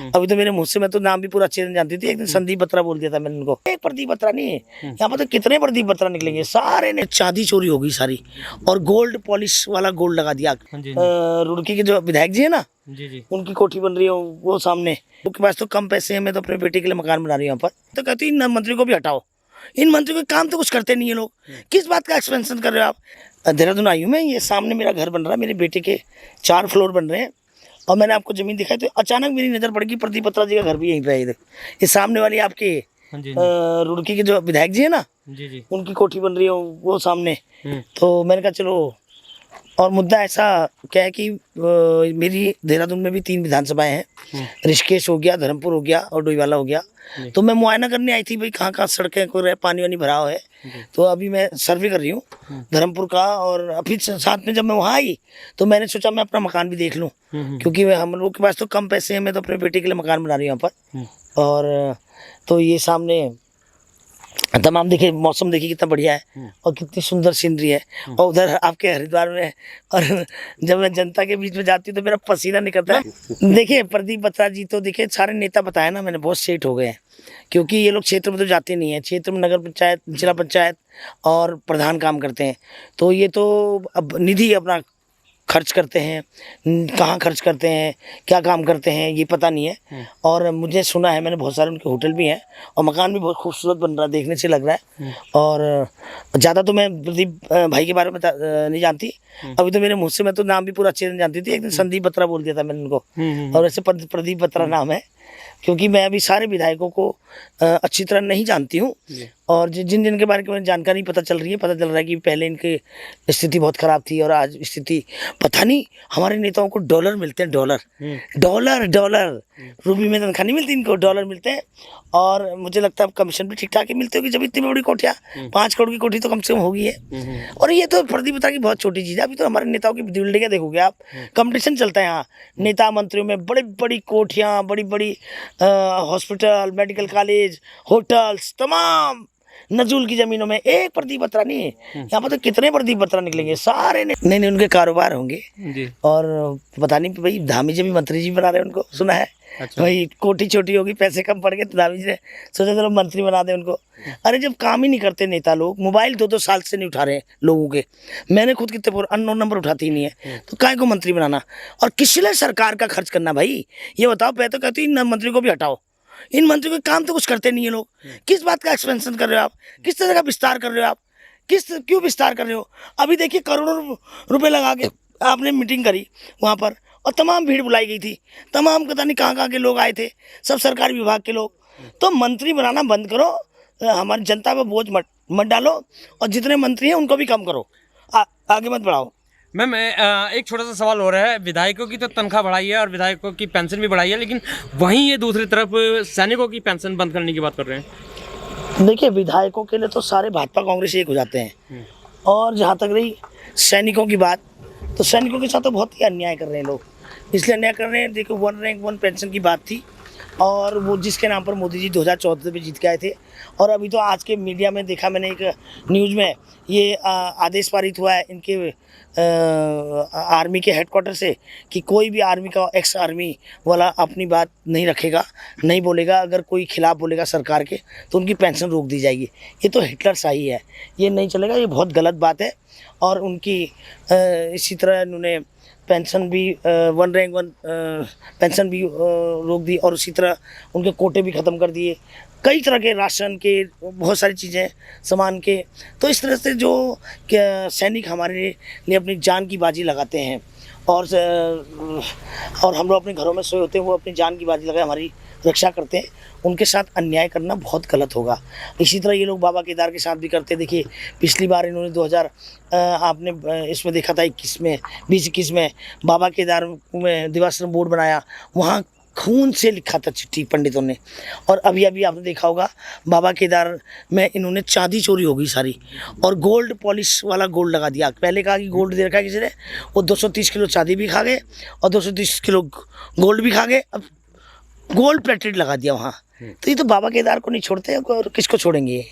अभी तो मेरे मुंह से मैं तो नाम भी पूरा अच्छे से जानती थी, एक दिन संदीप बत्रा बोल दिया था मैंने उनको। एक प्रदीप बत्रा नहीं है यहाँ पर, तो कितने प्रदीप बत्रा निकलेंगे, सारे ने चांदी चोरी हो गई सारी, और गोल्ड पॉलिश वाला गोल्ड लगा दिया। रुड़की के जो विधायक जी है ना, जी उनकी कोठी बन रही है वो सामने, उनके पास तो कम पैसे हैं, मैं तो अपने बेटे के लिए मकान बना रही हूँ यहाँ पर। तो कहती इन मंत्री को भी हटाओ, इन मंत्री को काम तो कुछ करते नहीं है लोग, किस बात का एक्सपेंशन कर रहे हो आप। देहरादून आई हूँ मैं, ये सामने मेरा घर बन रहा है, मेरे बेटे के 4 फ्लोर बन रहे हैं, और मैंने आपको जमीन दिखाई तो अचानक मेरी नज़र पड़ गई प्रदीप बत्रा जी का घर भी यहीं पे है। इधर ये सामने वाली आपके रुड़की के जो विधायक जी है ना, उनकी कोठी बन रही है वो सामने। तो मैंने कहा चलो, और मुद्दा ऐसा क्या है कि मेरी देहरादून में भी 3 विधानसभाएं हैं, ऋषिकेश हो गया, धर्मपुर हो गया और डोईवाला हो गया। तो मैं मुआयना करने आई थी भाई कहाँ कहाँ सड़कें को पानी वानी भरा हुआ है, तो अभी मैं सर्वे कर रही हूँ धर्मपुर का। और अभी साथ में जब मैं वहाँ आई तो मैंने सोचा मैं अपना मकान भी देख लूँ, क्योंकि हम लोग के पास तो कम पैसे हैं, मैं तो अपने बेटे के लिए मकान बना रही हूँ यहाँ पर। और तो ये सामने तमाम देखिए, मौसम देखिए कितना बढ़िया है और कितनी सुंदर सीनरी है, और उधर आपके हरिद्वार में, और जब मैं जनता के बीच में जाती हूँ तो मेरा पसीना निकलता है। देखिए प्रदीप बत्रा जी तो देखिए सारे नेता बताया ना मैंने, बहुत सेठ हो गए हैं, क्योंकि ये लोग क्षेत्र में तो जाते नहीं है, क्षेत्र में नगर पंचायत, जिला पंचायत और प्रधान काम करते हैं। तो ये तो अब निधि अपना खर्च करते हैं, कहाँ खर्च करते हैं, क्या काम करते हैं ये पता नहीं है। और मुझे सुना है मैंने, बहुत सारे उनके होटल भी हैं और मकान भी बहुत खूबसूरत बन रहा है, देखने से लग रहा है। और ज़्यादा तो मैं प्रदीप भाई के बारे में नहीं जानती, अभी तो मेरे मुँह से मैं तो नाम भी पूरा अच्छे से जानती थी, एक दिन संदीप बत्रा बोल दिया था मैंने उनको। और ऐसे प्रदीप बत्रा नाम है, क्योंकि मैं अभी सारे विधायकों को अच्छी तरह नहीं जानती हूँ, और जिन जिन के बारे में जानकारी पता चल रही है, पता चल रहा है कि पहले इनकी स्थिति बहुत ख़राब थी और आज स्थिति पता नहीं। हमारे नेताओं को डॉलर मिलते हैं, डॉलर रूपी में तनख्वाह नहीं मिलती इनको, डॉलर मिलते हैं। और मुझे लगता है कमीशन भी ठीक ठाक ही मिलती होगी, जब इतनी बड़ी कोठियाँ 5 करोड़ की कोठी तो कम से कम होगी है। और ये तो प्रदीप बत्रा की बहुत छोटी चीज़ है, अभी तो हमारे नेताओं की बिल्डिंगें देखोगे आप, कंपटीशन चलता है यहाँ नेता मंत्रियों में, बड़ी बड़ी कोठियाँ, बड़ी बड़ी हॉस्पिटल, मेडिकल कॉलेज, होटल्स, तमाम नजूल की ज़मीनों में। एक प्रदीप बत्रा नहीं है यहाँ पर, तो कितने प्रदीप बत्रा निकलेंगे, सारे ने नहीं उनके कारोबार होंगे जी। और पता नहीं भाई धामी जी भी मंत्री जी बना रहे हैं उनको, सुना है। अच्छा। भाई कोठी छोटी होगी, पैसे कम पड़ गए तो धामी जी ने सोचा चलो मंत्री बना दे उनको। अरे जब काम ही नहीं करते नेता लोग, मोबाइल 2-2 साल से नहीं उठा रहे लोगों के, मैंने खुद कितने अननोन नंबर उठाती ही नहीं है, तो काय को मंत्री बनाना और किस लिए सरकार का खर्च करना भाई, ये बताओ। मैं तो कहती इन मंत्री को भी हटाओ, इन मंत्रियों के काम तो कुछ करते नहीं है लोग, किस बात का एक्सपेंशन कर रहे हो आप, किस तरह का विस्तार कर रहे हो आप, क्यों विस्तार कर रहे हो। अभी देखिए करोड़ों रुपए लगा के आपने मीटिंग करी वहाँ पर, और तमाम भीड़ बुलाई गई थी, तमाम पता नहीं कहाँ के लोग आए थे, सब सरकारी विभाग के लोग। तो मंत्री बनाना बंद करो, हमारी जनता पर बोझ मत डालो, और जितने मंत्री हैं उनको भी कम करो, आगे मत बढ़ाओ। मैम एक छोटा सा सवाल हो रहा है, विधायकों की तो तनख्वाह बढ़ाई है और विधायकों की पेंशन भी बढ़ाई है, लेकिन वहीं ये दूसरी तरफ सैनिकों की पेंशन बंद करने की बात कर रहे हैं। देखिए विधायकों के लिए तो सारे भाजपा कांग्रेस एक हो जाते हैं, और जहाँ तक रही सैनिकों की बात, तो सैनिकों के साथ तो बहुत ही अन्याय कर रहे हैं लोग, इसलिए अन्याय कर रहे हैं। देखो 1 रैंक 1 पेंशन की बात थी, और वो जिसके नाम पर मोदी जी 2014 में जीत के आए थे, और अभी तो आज के मीडिया में देखा मैंने, एक न्यूज़ में ये आदेश पारित हुआ है इनके आर्मी के हेडक्वार्टर से कि कोई भी आर्मी का, एक्स आर्मी वाला अपनी बात नहीं रखेगा, नहीं बोलेगा, अगर कोई खिलाफ बोलेगा सरकार के तो उनकी पेंशन रोक दी जाएगी। ये तो हिटलर शाही है, ये नहीं चलेगा, ये बहुत गलत बात है। और उनकी इसी तरह इन्होंने पेंशन भी 1 रैंक 1 पेंशन भी रोक दी, और उसी तरह उनके कोटे भी ख़त्म कर दिए, कई तरह के राशन के, बहुत सारी चीज़ें सामान के। तो इस तरह से जो सैनिक हमारे लिए अपनी जान की बाजी लगाते हैं, और हम लोग अपने घरों में सोए होते हैं, वो अपनी जान की बाजी लगा हमारी रक्षा करते हैं, उनके साथ अन्याय करना बहुत गलत होगा। इसी तरह ये लोग बाबा केदार के साथ भी करते हैं। देखिए पिछली बार इन्होंने 2000 आपने इसमें देखा था 2021 में बाबा केदार में दिवाश्रम बोर्ड बनाया, वहाँ खून से लिखा था चिट्ठी पंडितों ने। और अभी आपने देखा होगा बाबा केदार में इन्होंने चांदी चोरी हो गई सारी, और गोल्ड पॉलिश वाला गोल्ड लगा दिया। पहले कहा कि गोल्ड दे रखा है किसी ने, वो 230 किलो चांदी भी खा गए और 230 किलो गोल्ड भी खा गए, अब गोल्ड प्लेटेड लगा दिया वहाँ। तो ये तो बाबा केदार को नहीं छोड़ते और किसको छोड़ेंगे।